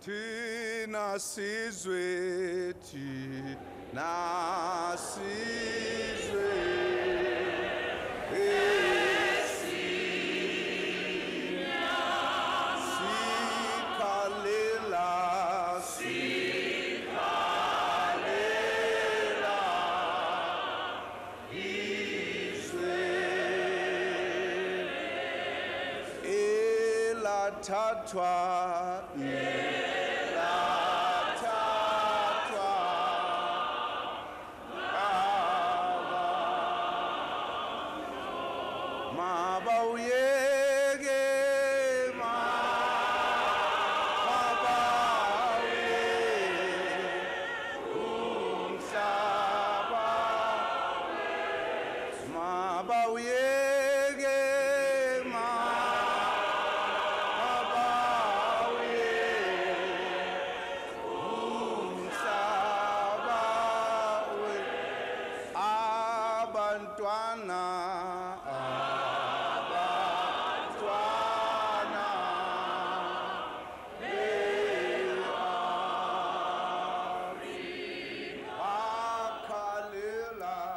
Thina sizwe, thina sizwe, sikhalela, sikhalela, izwe elathathwa.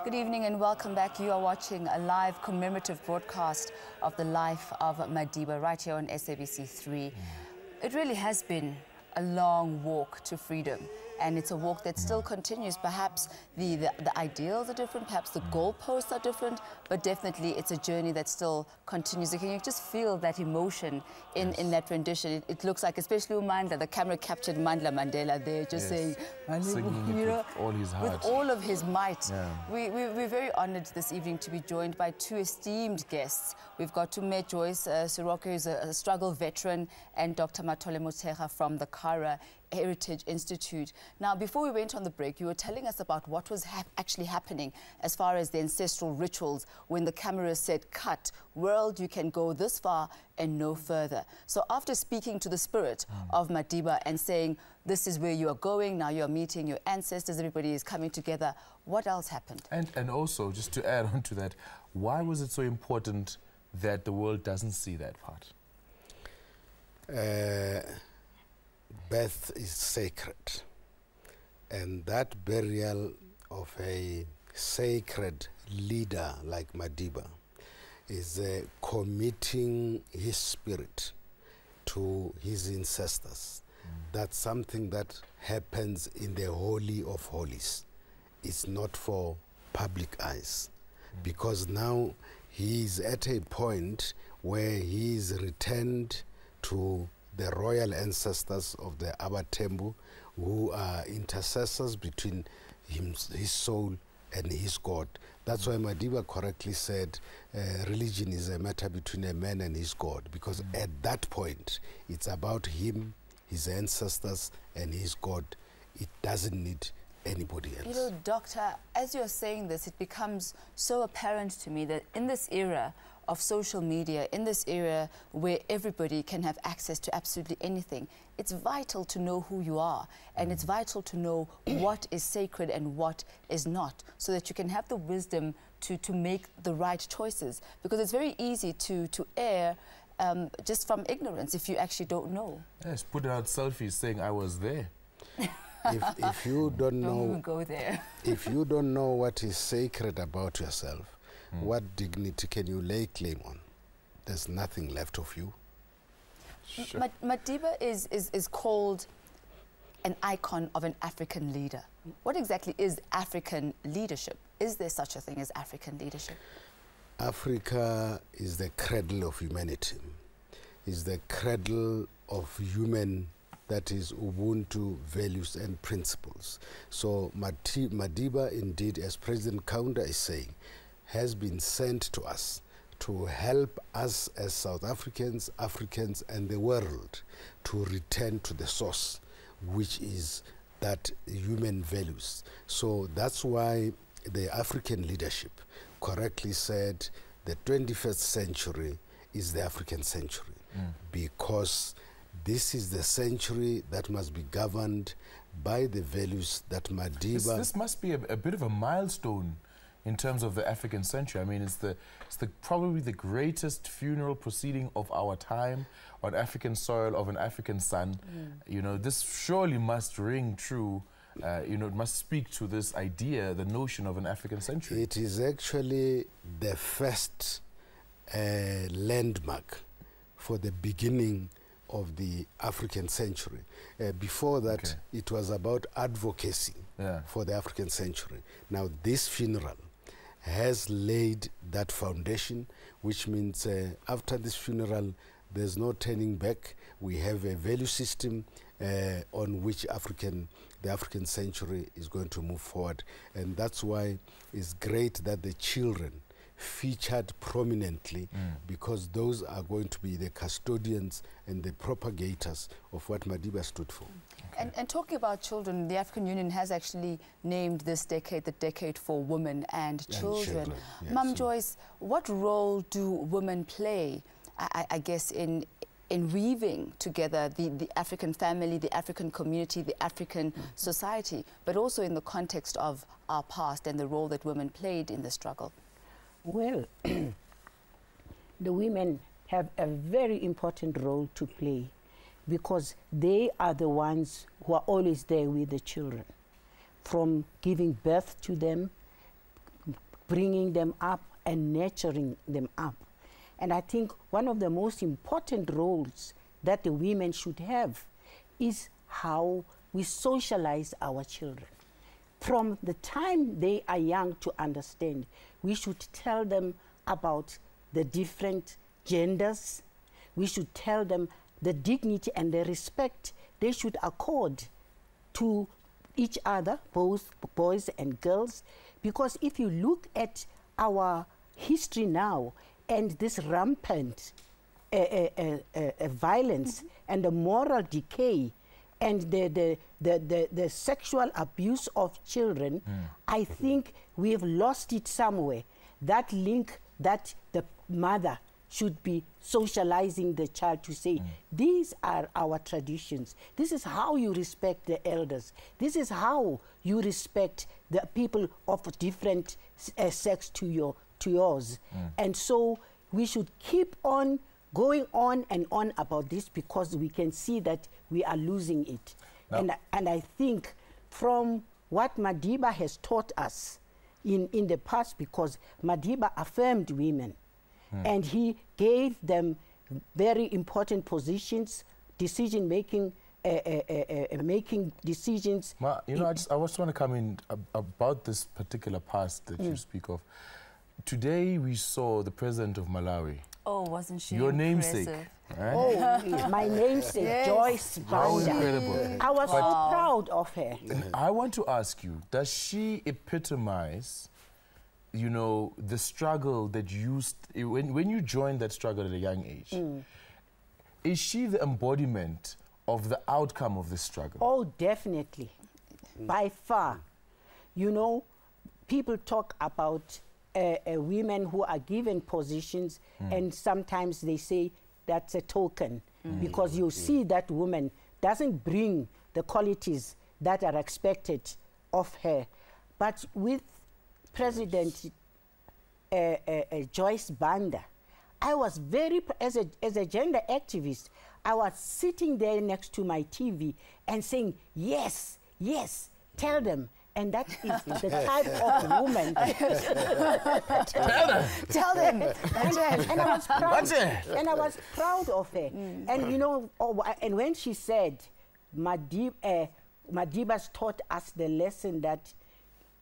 Good evening and welcome back. You are watching a live commemorative broadcast of the life of Madiba right here on SABC 3. It really has been a long walk to freedom, and it's a walk that still continues. Perhaps the ideals are different, perhaps the goalposts are different, but definitely it's a journey that still continues. Can you just feel that emotion in that rendition? It looks like, especially Mandla, the camera captured Mandla Mandela there, just saying, singing it with all his heart. With all of his might. We're very honored this evening to be joined by two esteemed guests. We've got Tume Joyce Siroko, who's a struggle veteran, and Dr. Matole Motshega from the Kara Heritage Institute. Now, before we went on the break, you were telling us about what was actually happening as far as the ancestral rituals when the camera said, cut, world, you can go this far and no further. So after speaking to the spirit of Madiba and saying, this is where you are going, now you're meeting your ancestors, everybody is coming together, what else happened? And also, just to add on to that, why was it so important that the world doesn't see that part? Birth is sacred, and that burial of a sacred leader like Madiba is committing his spirit to his ancestors. That's something that happens in the Holy of Holies. It's not for public eyes, because now he is at a point where he is returned to the royal ancestors of the Abatembu, who are intercessors between his soul and his God. That's why Madiba correctly said religion is a matter between a man and his God, because at that point it's about him, his ancestors and his God. It doesn't need anybody else. You know, Doctor, as you're saying this, it becomes so apparent to me that in this era of social media, in this era where everybody can have access to absolutely anything, it's vital to know who you are, and it's vital to know what is sacred and what is not, so that you can have the wisdom to make the right choices, because it's very easy to err just from ignorance if you actually don't know. Yes, put out selfies saying I was there. If you don't know, go there. If you don't know what is sacred about yourself, what dignity can you lay claim on? There's nothing left of you. Sure. Madiba is called an icon of an African leader. What exactly is African leadership? Is there such a thing as African leadership? Africa is the cradle of humanity. Is the cradle of human, that is Ubuntu values and principles. So Madiba, indeed, as President Kaunda is saying, has been sent to us to help us as South Africans, Africans and the world to return to the source, which is that human values. So that's why the African leadership correctly said the 21st century is the African century, because this is the century that must be governed by the values that Madiba... This must be a bit of a milestone in terms of the African century. I mean, it's probably the greatest funeral proceeding of our time on African soil of an African son. You know, this surely must ring true. You know, it must speak to this idea, the notion of an African century. It is actually the first landmark for the beginning of the African century. Before that, it was about advocacy for the African century. Now, this funeral has laid that foundation, which means after this funeral, there's no turning back. We have a value system on which the African century is going to move forward. And that's why it's great that the children featured prominently, because those are going to be the custodians and the propagators of what Madiba stood for. And talking about children, the African Union has actually named this decade the Decade for Women and Children. Yes. Mum Joyce, what role do women play, I guess, in weaving together the African family, the African community, the African society, but also in the context of our past and the role that women played in the struggle? Well, the women have a very important role to play, because they are the ones who are always there with the children, from giving birth to them, bringing them up, and nurturing them up. And I think one of the most important roles that the women should have is how we socialize our children. From the time they are young to understand, we should tell them about the different genders. We should tell them the dignity and the respect they should accord to each other, both boys and girls. Because if you look at our history now and this rampant violence and the moral decay and the sexual abuse of children, I think we have lost it somewhere. That link that the mother should be socializing the child to say, these are our traditions. This is how you respect the elders. This is how you respect the people of different sex to yours. And so we should keep on going on and on about this, because we can see that we are losing it. And I think from what Madiba has taught us in the past, because Madiba affirmed women, and he gave them very important positions, decision-making, making decisions. You know, I just want to come in about this particular past that you speak of. Today we saw the president of Malawi. Oh, wasn't she your impressive? namesake? Right? Oh, my namesake, Joyce How Banda. incredible. I was so proud of her. I want to ask you, does she epitomize, you know, the struggle that when you joined that struggle at a young age? Is she the embodiment of the outcome of this struggle? Oh, definitely. By far. You know, people talk about women who are given positions, and sometimes they say that's a token, because you see that woman doesn't bring the qualities that are expected of her. But with President Joyce Banda, I was as a gender activist, I was sitting there next to my TV and saying, yes, yes, tell them. And that is the type of woman. Tell them. And I was proud. And I was proud of her. And you know, and when she said, Madiba's taught us the lesson that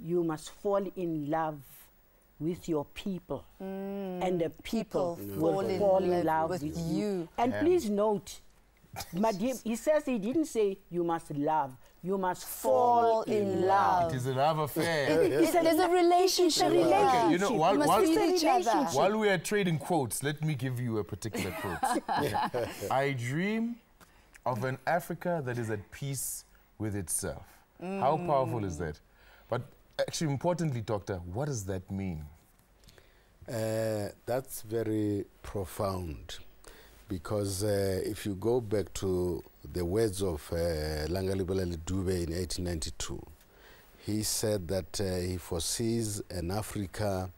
you must fall in love with your people, and the people will fall in love with you. And please note, Madiba, he says he didn't say you must love. You must fall in love. It is a love affair. There's a relationship. Okay, you know, while while we are trading quotes, let me give you a particular quote. I dream of an Africa that is at peace with itself. How powerful is that? But actually, importantly, Doctor, what does that mean? That's very profound, because if you go back to the words of Langalibulali Dube in 1892, he said that he foresees an Africa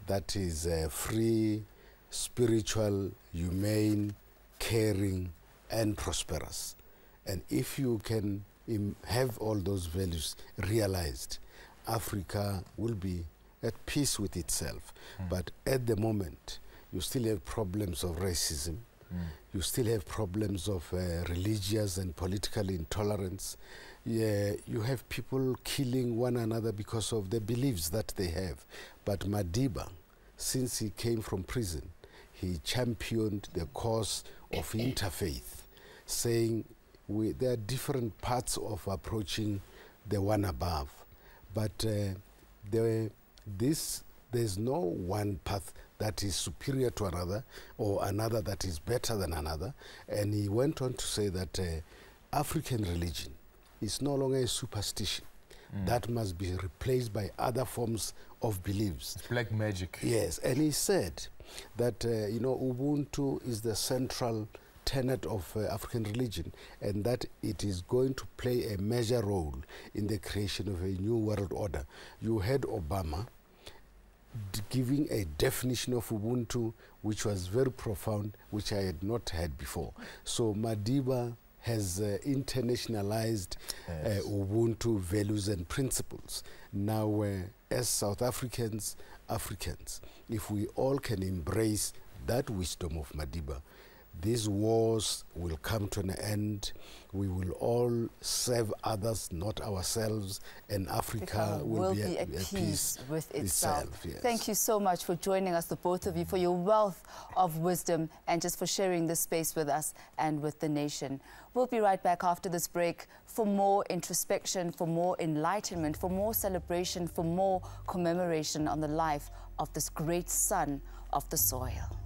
that is free, spiritual, humane, caring, and prosperous. And if you can have all those values realized, Africa will be at peace with itself. But at the moment, you still have problems of racism. You still have problems of religious and political intolerance. You have people killing one another because of the beliefs that they have. But Madiba, since he came from prison, he championed the cause of interfaith, saying there are different parts of approaching the one above. But there's no one path that is superior to another or another that is better than another. And he went on to say that African religion is no longer a superstition. That must be replaced by other forms of beliefs. It's black magic. Yes, and he said that, you know, Ubuntu is the central tenet of African religion, and that it is going to play a major role in the creation of a new world order. You heard Obama giving a definition of Ubuntu which was very profound, which I had not heard before. So Madiba has internationalized Ubuntu values and principles. Now, as South Africans, if we all can embrace that wisdom of Madiba, these wars will come to an end. We will all serve others, not ourselves, and Africa will be at peace with itself. Yes. Thank you so much for joining us, the both of you, for your wealth of wisdom and just for sharing this space with us and with the nation. We'll be right back after this break for more introspection, for more enlightenment, for more celebration, for more commemoration on the life of this great son of the soil.